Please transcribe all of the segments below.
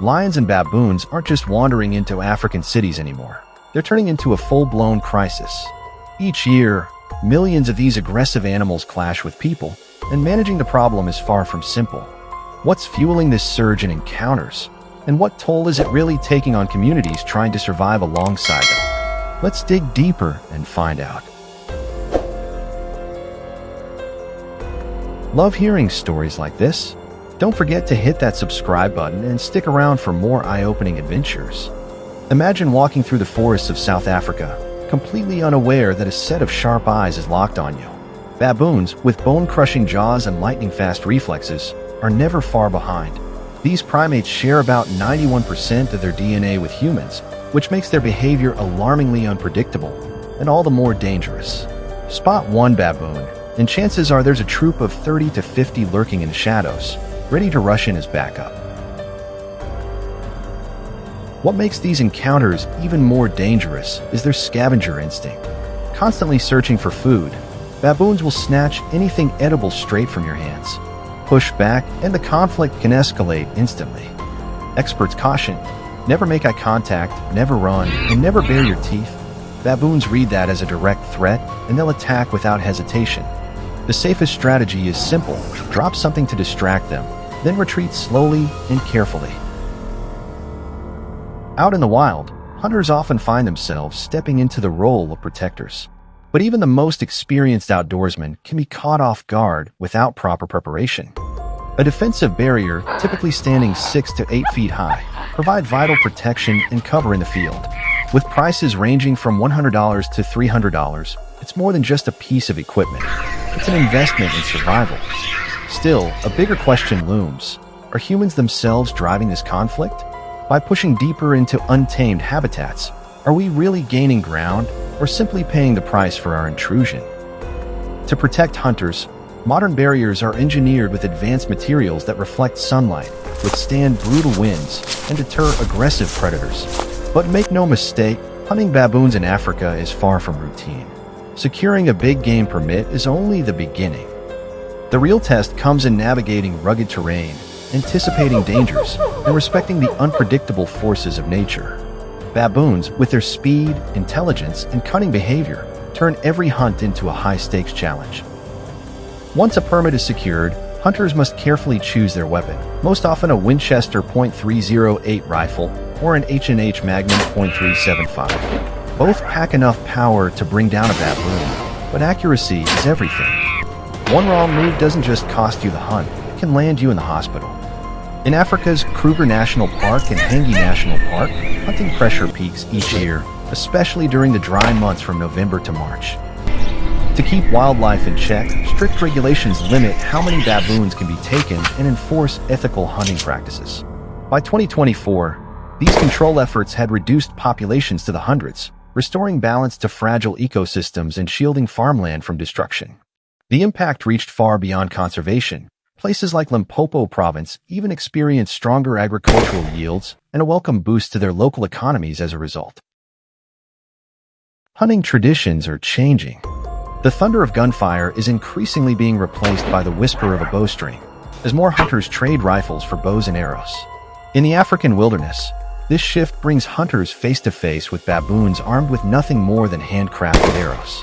lions and baboons aren't just wandering into African cities anymore. They're turning into a full-blown crisis. Each year, millions of these aggressive animals clash with people, and managing the problem is far from simple. What's fueling this surge in encounters? And what toll is it really taking on communities trying to survive alongside them? Let's dig deeper and find out. Love hearing stories like this? Don't forget to hit that subscribe button and stick around for more eye-opening adventures. Imagine walking through the forests of South Africa, completely unaware that a set of sharp eyes is locked on you. Baboons, with bone-crushing jaws and lightning-fast reflexes, are never far behind. These primates share about 91% of their DNA with humans, which makes their behavior alarmingly unpredictable, and all the more dangerous. Spot one baboon, and chances are there's a troop of 30 to 50 lurking in the shadows, ready to rush in as backup. What makes these encounters even more dangerous is their scavenger instinct. Constantly searching for food, baboons will snatch anything edible straight from your hands. Push back, and the conflict can escalate instantly. Experts caution, never make eye contact, never run, and never bare your teeth. Baboons read that as a direct threat, and they'll attack without hesitation. The safest strategy is simple: drop something to distract them, then retreat slowly and carefully. Out in the wild, hunters often find themselves stepping into the role of protectors. But even the most experienced outdoorsman can be caught off guard without proper preparation. A defensive barrier, typically standing 6 to 8 feet high, provides vital protection and cover in the field. With prices ranging from $100 to $300, it's more than just a piece of equipment. It's an investment in survival. Still, a bigger question looms. Are humans themselves driving this conflict? By pushing deeper into untamed habitats, are we really gaining ground, or simply paying the price for our intrusion? To protect hunters, modern barriers are engineered with advanced materials that reflect sunlight, withstand brutal winds, and deter aggressive predators. But make no mistake, hunting baboons in Africa is far from routine. Securing a big game permit is only the beginning. The real test comes in navigating rugged terrain, anticipating dangers, and respecting the unpredictable forces of nature. Baboons, with their speed, intelligence, and cunning behavior, turn every hunt into a high-stakes challenge. Once a permit is secured, hunters must carefully choose their weapon, most often a Winchester .308 rifle or an H&H Magnum .375. Both pack enough power to bring down a baboon, but accuracy is everything. One wrong move doesn't just cost you the hunt, it can land you in the hospital. In Africa's Kruger National Park and Hengi National Park, hunting pressure peaks each year, especially during the dry months from November to March. To keep wildlife in check, strict regulations limit how many baboons can be taken and enforce ethical hunting practices. By 2024, these control efforts had reduced populations to the hundreds, restoring balance to fragile ecosystems and shielding farmland from destruction. The impact reached far beyond conservation. Places like Limpopo province even experienced stronger agricultural yields and a welcome boost to their local economies as a result. Hunting traditions are changing. The thunder of gunfire is increasingly being replaced by the whisper of a bowstring, as more hunters trade rifles for bows and arrows. In the African wilderness, this shift brings hunters face-to-face with baboons armed with nothing more than handcrafted arrows.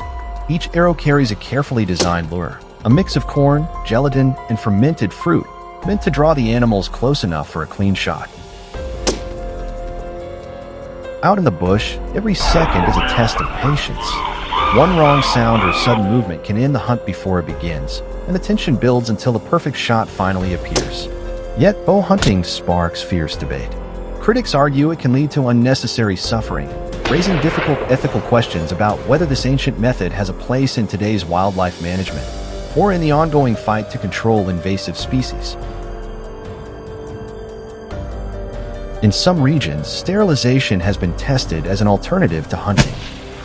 Each arrow carries a carefully designed lure, a mix of corn, gelatin, and fermented fruit, meant to draw the animals close enough for a clean shot. Out in the bush, every second is a test of patience. One wrong sound or sudden movement can end the hunt before it begins, and the tension builds until the perfect shot finally appears. Yet, bow hunting sparks fierce debate. Critics argue it can lead to unnecessary suffering, raising difficult ethical questions about whether this ancient method has a place in today's wildlife management, or in the ongoing fight to control invasive species. In some regions, sterilization has been tested as an alternative to hunting.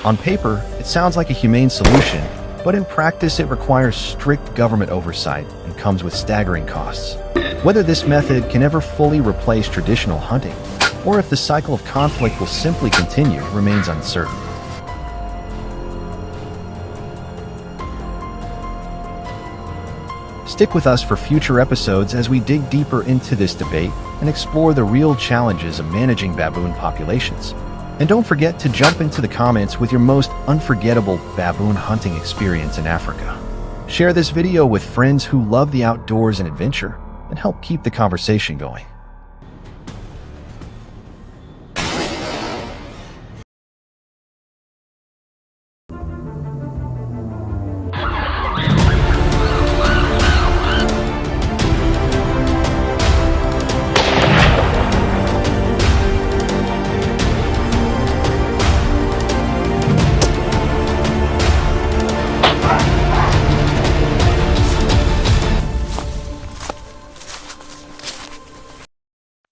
On paper, it sounds like a humane solution, but in practice it requires strict government oversight and comes with staggering costs. Whether this method can ever fully replace traditional hunting, or if the cycle of conflict will simply continue, remains uncertain. Stick with us for future episodes as we dig deeper into this debate and explore the real challenges of managing baboon populations. And don't forget to jump into the comments with your most unforgettable baboon hunting experience in Africa. Share this video with friends who love the outdoors and adventure, and help keep the conversation going.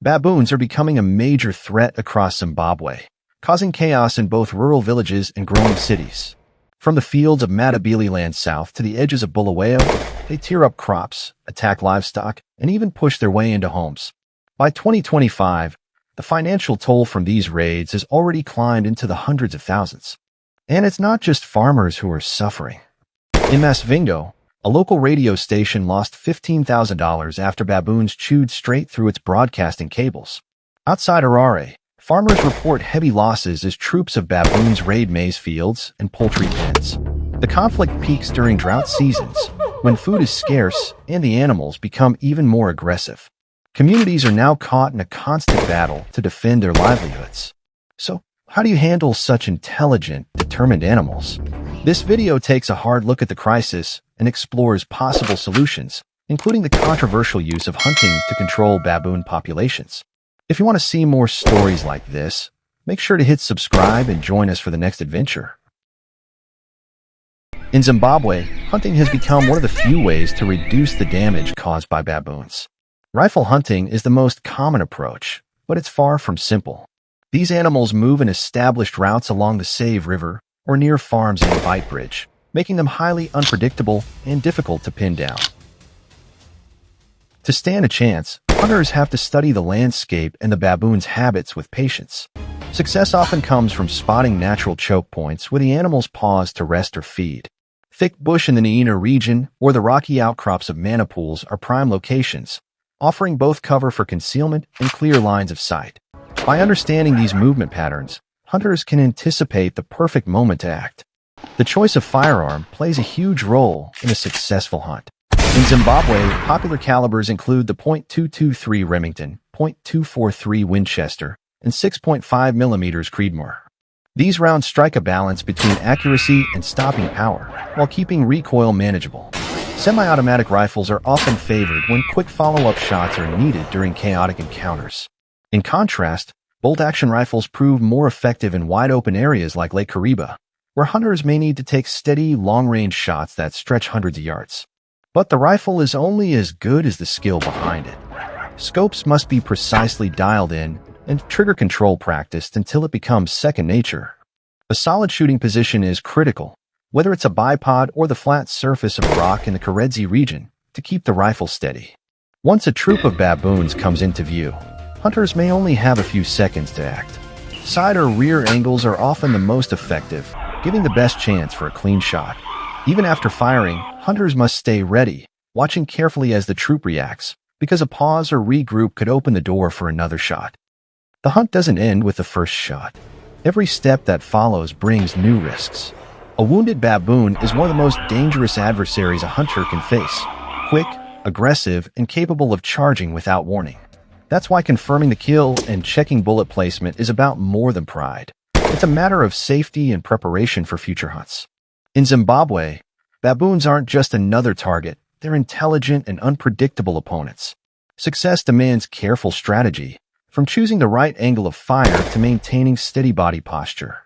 Baboons are becoming a major threat across Zimbabwe, causing chaos in both rural villages and growing cities. From the fields of Matabeleland south to the edges of Bulawayo, they tear up crops, attack livestock, and even push their way into homes. By 2025, the financial toll from these raids has already climbed into the hundreds of thousands. And it's not just farmers who are suffering. In Masvingo, a local radio station lost $15,000 after baboons chewed straight through its broadcasting cables. Outside Harare, farmers report heavy losses as troops of baboons raid maize fields and poultry pens. The conflict peaks during drought seasons, when food is scarce and the animals become even more aggressive. Communities are now caught in a constant battle to defend their livelihoods. So, how do you handle such intelligent, determined animals? This video takes a hard look at the crisis and explores possible solutions, including the controversial use of hunting to control baboon populations. If you want to see more stories like this, make sure to hit subscribe and join us for the next adventure. In Zimbabwe, hunting has become one of the few ways to reduce the damage caused by baboons. Rifle hunting is the most common approach, but it's far from simple. These animals move in established routes along the Save River or near farms in Invade Bridge, making them highly unpredictable and difficult to pin down. To stand a chance, hunters have to study the landscape and the baboon's habits with patience. Success often comes from spotting natural choke points where the animals pause to rest or feed. Thick bush in the Niena region or the rocky outcrops of mana pools are prime locations, offering both cover for concealment and clear lines of sight. By understanding these movement patterns, hunters can anticipate the perfect moment to act. The choice of firearm plays a huge role in a successful hunt. In Zimbabwe, popular calibers include the .223 Remington, .243 Winchester, and 6.5 mm Creedmoor. These rounds strike a balance between accuracy and stopping power, while keeping recoil manageable. Semi-automatic rifles are often favored when quick follow-up shots are needed during chaotic encounters. In contrast, bolt-action rifles prove more effective in wide-open areas like Lake Kariba, where hunters may need to take steady, long-range shots that stretch hundreds of yards. But the rifle is only as good as the skill behind it. Scopes must be precisely dialed in and trigger control practiced until it becomes second nature. A solid shooting position is critical, whether it's a bipod or the flat surface of a rock in the Karedzi region, to keep the rifle steady. Once a troop of baboons comes into view, hunters may only have a few seconds to act. Side or rear angles are often the most effective, giving the best chance for a clean shot. Even after firing, hunters must stay ready, watching carefully as the troop reacts, because a pause or regroup could open the door for another shot. The hunt doesn't end with the first shot. Every step that follows brings new risks. A wounded baboon is one of the most dangerous adversaries a hunter can face. Quick, aggressive, and capable of charging without warning. That's why confirming the kill and checking bullet placement is about more than pride. It's a matter of safety and preparation for future hunts. In Zimbabwe, baboons aren't just another target, they're intelligent and unpredictable opponents. Success demands careful strategy, from choosing the right angle of fire to maintaining steady body posture.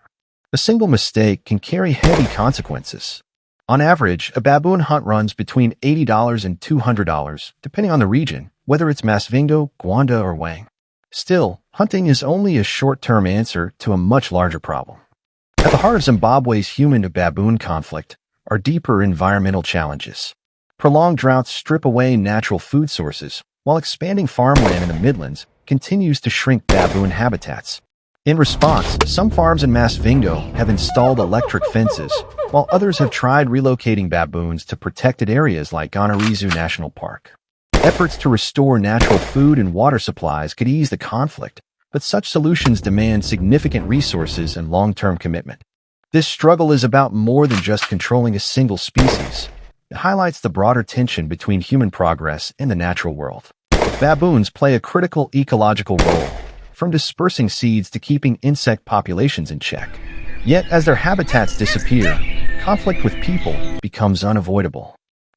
A single mistake can carry heavy consequences. On average, a baboon hunt runs between $80 and $200, depending on the region, whether it's Masvingo, Gwanda, or Wang. Still, hunting is only a short-term answer to a much larger problem. At the heart of Zimbabwe's human-to-baboon conflict are deeper environmental challenges. Prolonged droughts strip away natural food sources, while expanding farmland in the Midlands continues to shrink baboon habitats. In response, some farms in Masvingo have installed electric fences, while others have tried relocating baboons to protected areas like Ganarizu National Park. Efforts to restore natural food and water supplies could ease the conflict, but such solutions demand significant resources and long-term commitment. This struggle is about more than just controlling a single species. It highlights the broader tension between human progress and the natural world. Baboons play a critical ecological role, from dispersing seeds to keeping insect populations in check. Yet, as their habitats disappear, conflict with people becomes unavoidable.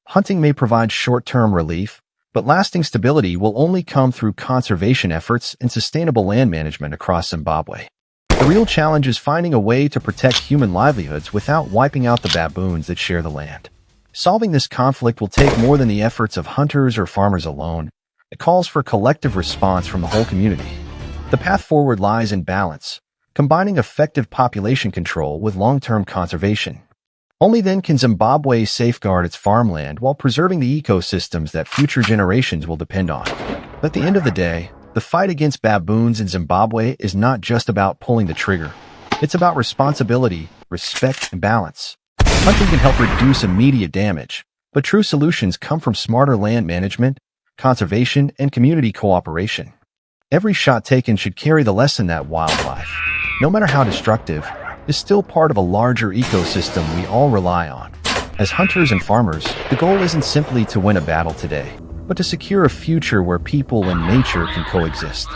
Hunting may provide short-term relief, but lasting stability will only come through conservation efforts and sustainable land management across Zimbabwe. The real challenge is finding a way to protect human livelihoods without wiping out the baboons that share the land. Solving this conflict will take more than the efforts of hunters or farmers alone. It calls for collective response from the whole community. The path forward lies in balance, combining effective population control with long-term conservation. Only then can Zimbabwe safeguard its farmland while preserving the ecosystems that future generations will depend on. At the end of the day, the fight against baboons in Zimbabwe is not just about pulling the trigger. It's about responsibility, respect, and balance. Hunting can help reduce immediate damage, but true solutions come from smarter land management, conservation, and community cooperation. Every shot taken should carry the lesson that wildlife, no matter how destructive, is still part of a larger ecosystem we all rely on. As hunters and farmers, the goal isn't simply to win a battle today, but to secure a future where people and nature can coexist.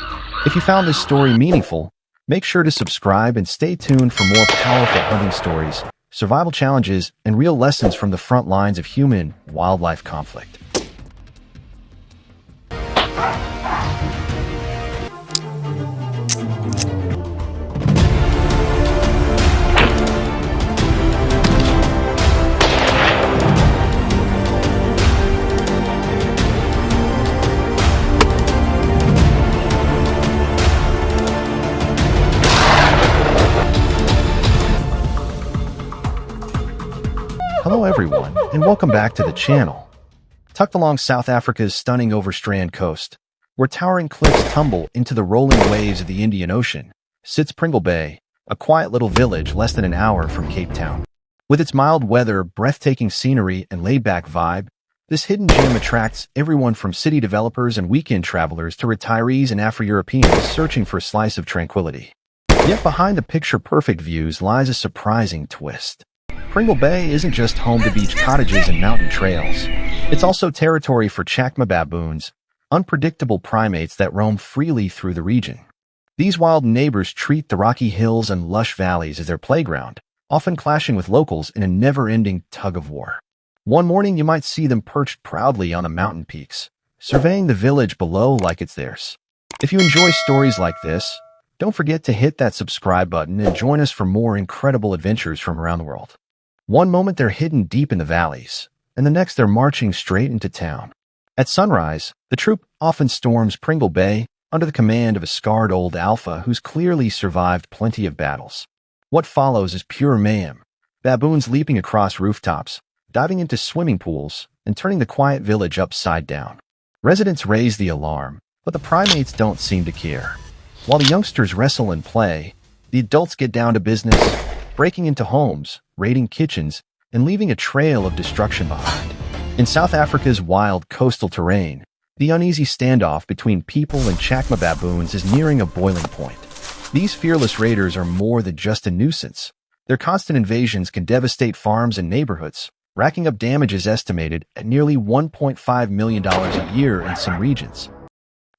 If you found this story meaningful, make sure to subscribe and stay tuned for more powerful hunting stories, survival challenges, and real lessons from the front lines of human-wildlife conflict. Hello everyone, and welcome back to the channel. Tucked along South Africa's stunning overstrand coast, where towering cliffs tumble into the rolling waves of the Indian Ocean, sits Pringle Bay, a quiet little village less than an hour from Cape Town. With its mild weather, breathtaking scenery, and laid-back vibe, this hidden gem attracts everyone from city developers and weekend travelers to retirees and Afro-Europeans searching for a slice of tranquility. Yet behind the picture-perfect views lies a surprising twist. Pringle Bay isn't just home to beach cottages and mountain trails. It's also territory for chacma baboons, unpredictable primates that roam freely through the region. These wild neighbors treat the rocky hills and lush valleys as their playground, often clashing with locals in a never-ending tug-of-war. One morning you might see them perched proudly on the mountain peaks, surveying the village below like it's theirs. If you enjoy stories like this, don't forget to hit that subscribe button and join us for more incredible adventures from around the world. One moment they're hidden deep in the valleys, and the next they're marching straight into town. At sunrise, the troop often storms Pringle Bay under the command of a scarred old alpha who's clearly survived plenty of battles. What follows is pure mayhem, baboons leaping across rooftops, diving into swimming pools, and turning the quiet village upside down. Residents raise the alarm, but the primates don't seem to care. While the youngsters wrestle and play, the adults get down to business, breaking into homes, raiding kitchens, and leaving a trail of destruction behind. In South Africa's wild coastal terrain, the uneasy standoff between people and chacma baboons is nearing a boiling point. These fearless raiders are more than just a nuisance. Their constant invasions can devastate farms and neighborhoods, racking up damages estimated at nearly $1.5 million a year in some regions.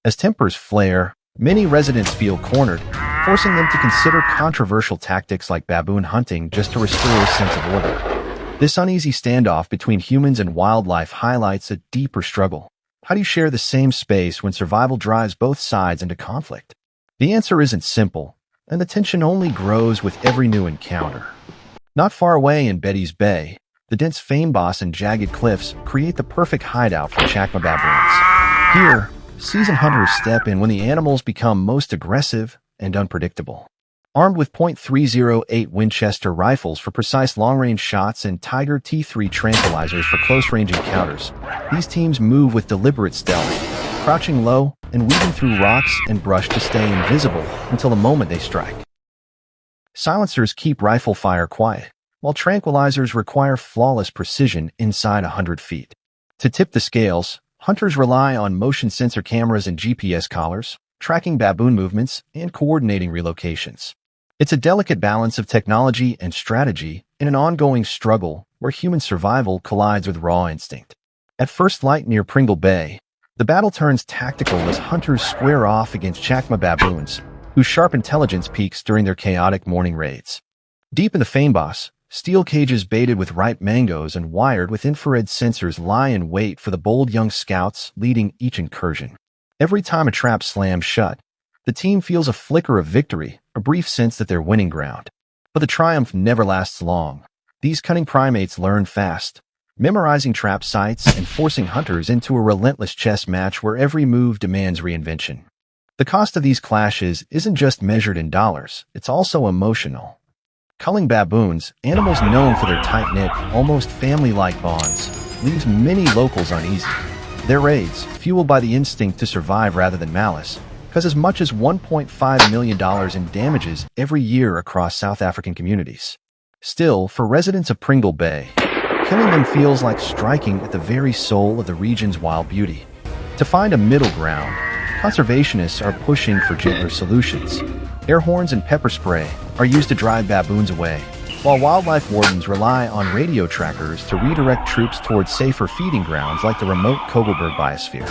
As tempers flare, many residents feel cornered, forcing them to consider controversial tactics like baboon hunting just to restore a sense of order. This uneasy standoff between humans and wildlife highlights a deeper struggle. How do you share the same space when survival drives both sides into conflict? The answer isn't simple, and the tension only grows with every new encounter. Not far away in Betty's Bay, the dense fynbos and jagged cliffs create the perfect hideout for chacma baboons. Here, seasoned hunters step in when the animals become most aggressive and unpredictable. Armed with .308 Winchester rifles for precise long-range shots and Tiger T3 tranquilizers for close-range encounters, these teams move with deliberate stealth, crouching low and weaving through rocks and brush to stay invisible until the moment they strike. Silencers keep rifle fire quiet, while tranquilizers require flawless precision inside 100 feet. To tip the scales, hunters rely on motion sensor cameras and GPS collars, tracking baboon movements and coordinating relocations. It's a delicate balance of technology and strategy in an ongoing struggle where human survival collides with raw instinct. At first light near Pringle Bay, the battle turns tactical as hunters square off against chacma baboons, whose sharp intelligence peaks during their chaotic morning raids. Deep in the Feinboss, steel cages baited with ripe mangoes and wired with infrared sensors lie in wait for the bold young scouts leading each incursion. Every time a trap slams shut, the team feels a flicker of victory, a brief sense that they're winning ground. But the triumph never lasts long. These cunning primates learn fast, memorizing trap sites and forcing hunters into a relentless chess match where every move demands reinvention. The cost of these clashes isn't just measured in dollars, it's also emotional. Culling baboons, animals known for their tight-knit, almost family-like bonds, leaves many locals uneasy. Their raids, fueled by the instinct to survive rather than malice, cause as much as $1.5 million in damages every year across South African communities. Still, for residents of Pringle Bay, killing them feels like striking at the very soul of the region's wild beauty. To find a middle ground, conservationists are pushing for gentler solutions. Air horns and pepper spray are used to drive baboons away, while wildlife wardens rely on radio trackers to redirect troops towards safer feeding grounds like the remote Kogelberg biosphere.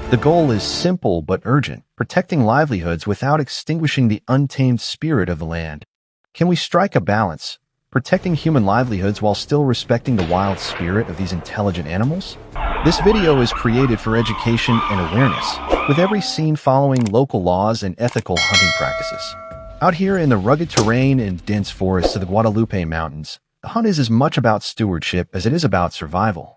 The goal is simple but urgent, protecting livelihoods without extinguishing the untamed spirit of the land. Can we strike a balance, protecting human livelihoods while still respecting the wild spirit of these intelligent animals? This video is created for education and awareness, with every scene following local laws and ethical hunting practices. Out here in the rugged terrain and dense forests of the Guadalupe Mountains, the hunt is as much about stewardship as it is about survival.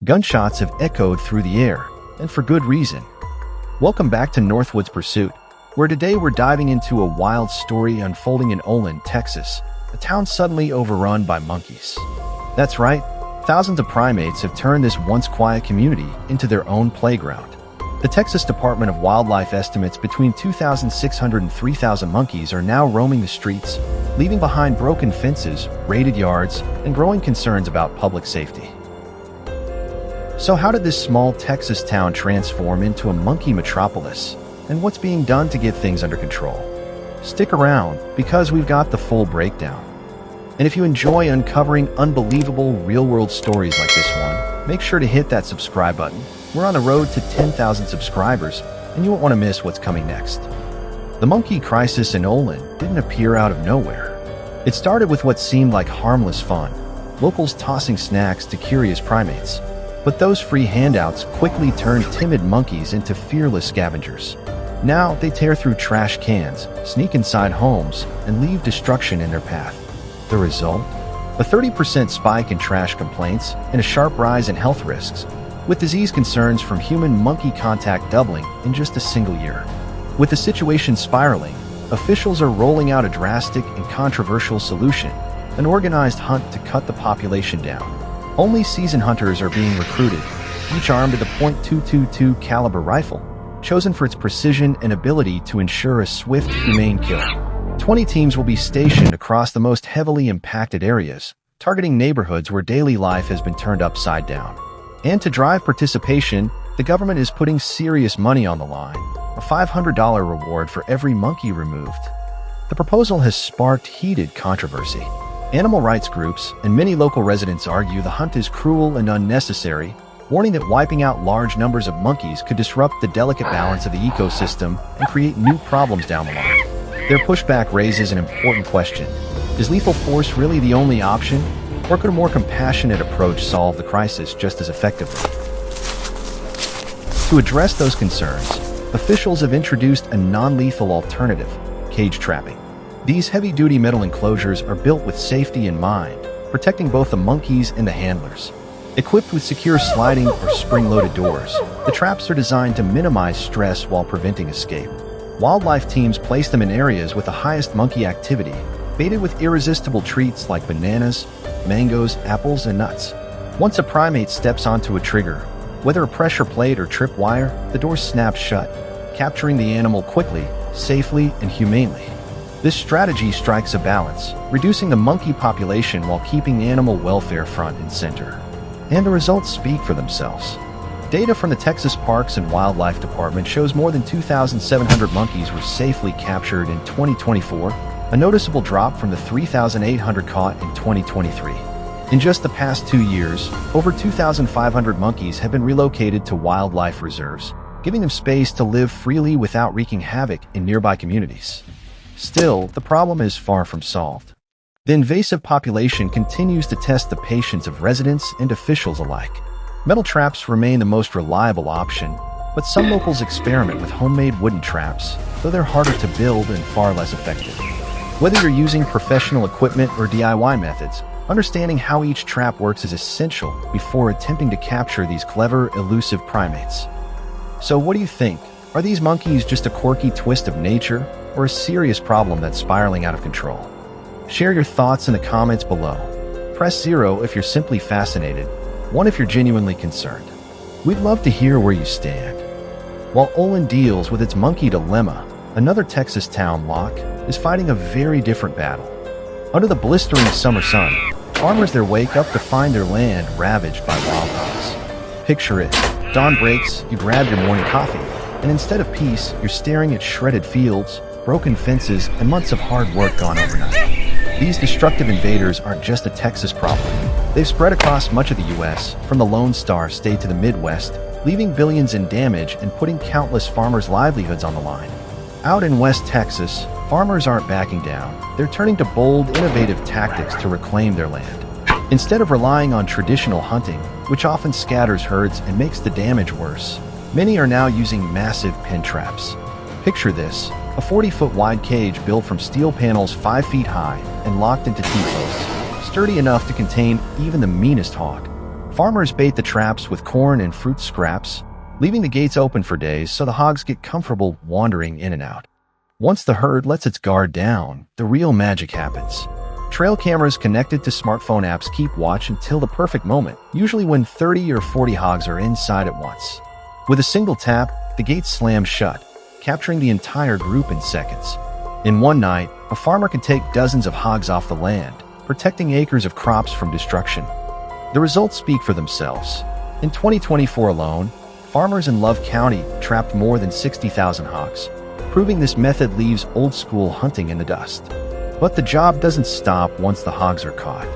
Gunshots have echoed through the air, and for good reason. Welcome back to Northwoods Pursuit, where today we're diving into a wild story unfolding in Olin, Texas, a town suddenly overrun by monkeys. That's right, thousands of primates have turned this once quiet community into their own playground. The Texas Department of Wildlife estimates between 2,600 and 3,000 monkeys are now roaming the streets, leaving behind broken fences, raided yards, and growing concerns about public safety. So how did this small Texas town transform into a monkey metropolis, and what's being done to get things under control? Stick around, because we've got the full breakdown. And if you enjoy uncovering unbelievable real-world stories like this one, make sure to hit that subscribe button. We're on the road to 10,000 subscribers, and you won't want to miss what's coming next. The monkey crisis in Olin didn't appear out of nowhere. It started with what seemed like harmless fun, locals tossing snacks to curious primates. But those free handouts quickly turned timid monkeys into fearless scavengers. Now they tear through trash cans, sneak inside homes, and leave destruction in their path. The result? A 30% spike in trash complaints and a sharp rise in health risks, with disease concerns from human-monkey contact doubling in just a single year. With the situation spiraling, officials are rolling out a drastic and controversial solution, an organized hunt to cut the population down. Only seasoned hunters are being recruited, each armed with a .222 caliber rifle, chosen for its precision and ability to ensure a swift, humane kill. 20 teams will be stationed across the most heavily impacted areas, targeting neighborhoods where daily life has been turned upside down. And to drive participation, the government is putting serious money on the line, a $500 reward for every monkey removed. The proposal has sparked heated controversy. Animal rights groups and many local residents argue the hunt is cruel and unnecessary, warning that wiping out large numbers of monkeys could disrupt the delicate balance of the ecosystem and create new problems down the line. Their pushback raises an important question. Is lethal force really the only option, or could a more compassionate approach solve the crisis just as effectively? To address those concerns, officials have introduced a non-lethal alternative, cage trapping. These heavy-duty metal enclosures are built with safety in mind, protecting both the monkeys and the handlers. Equipped with secure sliding or spring-loaded doors, the traps are designed to minimize stress while preventing escape. Wildlife teams place them in areas with the highest monkey activity, baited with irresistible treats like bananas, mangoes, apples, and nuts. Once a primate steps onto a trigger, whether a pressure plate or tripwire, the door snaps shut, capturing the animal quickly, safely, and humanely. This strategy strikes a balance, reducing the monkey population while keeping animal welfare front and center. And the results speak for themselves. Data from the Texas Parks and Wildlife Department shows more than 2,700 monkeys were safely captured in 2024, a noticeable drop from the 3,800 caught in 2023. In just the past 2 years, over 2,500 monkeys have been relocated to wildlife reserves, giving them space to live freely without wreaking havoc in nearby communities. Still, the problem is far from solved. The invasive population continues to test the patience of residents and officials alike. Metal traps remain the most reliable option, but some locals experiment with homemade wooden traps, though they're harder to build and far less effective. Whether you're using professional equipment or DIY methods, understanding how each trap works is essential before attempting to capture these clever, elusive primates. So what do you think? Are these monkeys just a quirky twist of nature, or a serious problem that's spiraling out of control? Share your thoughts in the comments below. Press 0 if you're simply fascinated, 1 if you're genuinely concerned. We'd love to hear where you stand. While Olin deals with its monkey dilemma, another Texas town, Locke, is fighting a very different battle. Under the blistering summer sun, farmers there wake up to find their land ravaged by wild hogs. Picture it. Dawn breaks, you grab your morning coffee, and instead of peace, you're staring at shredded fields, broken fences, and months of hard work gone overnight. These destructive invaders aren't just a Texas problem. They've spread across much of the U.S., from the Lone Star State to the Midwest, leaving billions in damage and putting countless farmers' livelihoods on the line. Out in West Texas, farmers aren't backing down. They're turning to bold, innovative tactics to reclaim their land. Instead of relying on traditional hunting, which often scatters herds and makes the damage worse, many are now using massive pen traps. Picture this. A 40-foot wide cage built from steel panels 5 feet high and locked into T-posts, sturdy enough to contain even the meanest hog. Farmers bait the traps with corn and fruit scraps, leaving the gates open for days so the hogs get comfortable wandering in and out. Once the herd lets its guard down, the real magic happens. Trail cameras connected to smartphone apps keep watch until the perfect moment, usually when 30 or 40 hogs are inside at once. With a single tap, the gates slam shut, capturing the entire group in seconds. In one night, a farmer can take dozens of hogs off the land, protecting acres of crops from destruction. The results speak for themselves. In 2024 alone, farmers in Love County trapped more than 60,000 hogs, proving this method leaves old-school hunting in the dust. But the job doesn't stop once the hogs are caught.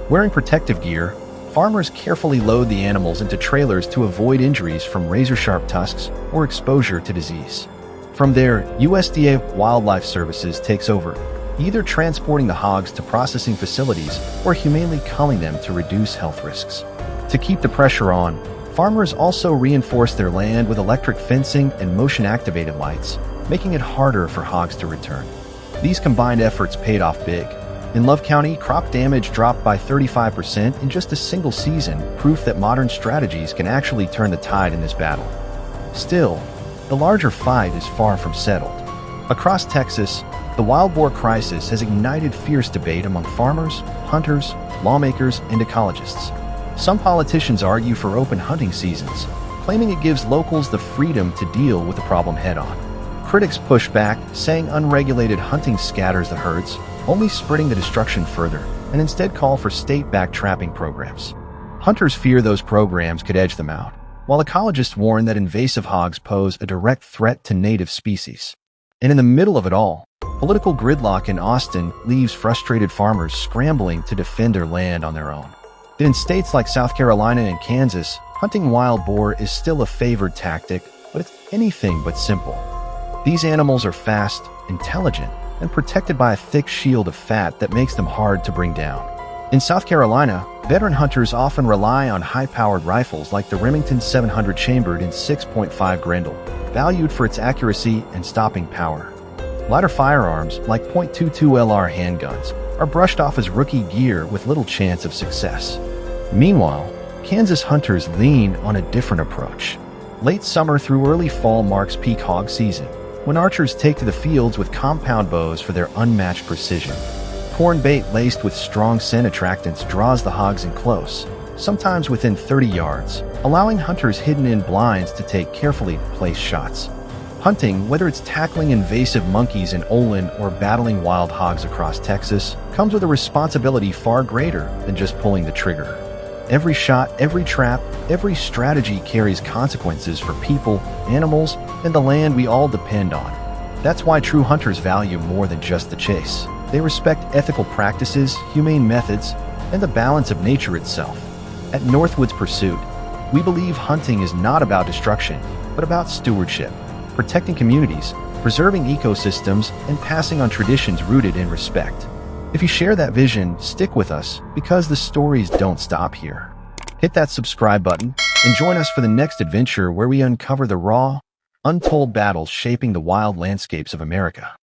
Wearing protective gear, farmers carefully load the animals into trailers to avoid injuries from razor-sharp tusks or exposure to disease. From there, USDA Wildlife Services takes over, either transporting the hogs to processing facilities or humanely culling them to reduce health risks. To keep the pressure on, farmers also reinforce their land with electric fencing and motion-activated lights, making it harder for hogs to return. These combined efforts paid off big. In Love County, crop damage dropped by 35% in just a single season, proof that modern strategies can actually turn the tide in this battle. Still, the larger fight is far from settled. Across Texas, the wild boar crisis has ignited fierce debate among farmers, hunters, lawmakers, and ecologists. Some politicians argue for open hunting seasons, claiming it gives locals the freedom to deal with the problem head-on. Critics push back, saying unregulated hunting scatters the herds, only spreading the destruction further, and instead call for state-backed trapping programs. Hunters fear those programs could edge them out, while ecologists warn that invasive hogs pose a direct threat to native species. And in the middle of it all, political gridlock in Austin leaves frustrated farmers scrambling to defend their land on their own. Then in states like South Carolina and Kansas, hunting wild boar is still a favored tactic, but it's anything but simple. These animals are fast, intelligent, and protected by a thick shield of fat that makes them hard to bring down. In South Carolina, veteran hunters often rely on high-powered rifles like the Remington 700 chambered in 6.5 Grendel, valued for its accuracy and stopping power. Lighter firearms, like .22 LR handguns, are brushed off as rookie gear with little chance of success. Meanwhile, Kansas hunters lean on a different approach. Late summer through early fall marks peak hog season, when archers take to the fields with compound bows for their unmatched precision. Corn bait laced with strong scent attractants draws the hogs in close, sometimes within 30 yards, allowing hunters hidden in blinds to take carefully placed shots. Hunting, whether it's tackling invasive monkeys in Olin or battling wild hogs across Texas, comes with a responsibility far greater than just pulling the trigger. Every shot, every trap, every strategy carries consequences for people, animals, and the land we all depend on. That's why true hunters value more than just the chase. They respect ethical practices, humane methods, and the balance of nature itself. At Northwoods Pursuit, we believe hunting is not about destruction, but about stewardship, protecting communities, preserving ecosystems, and passing on traditions rooted in respect. If you share that vision, stick with us, because the stories don't stop here. Hit that subscribe button and join us for the next adventure where we uncover the raw, untold battles shaping the wild landscapes of America.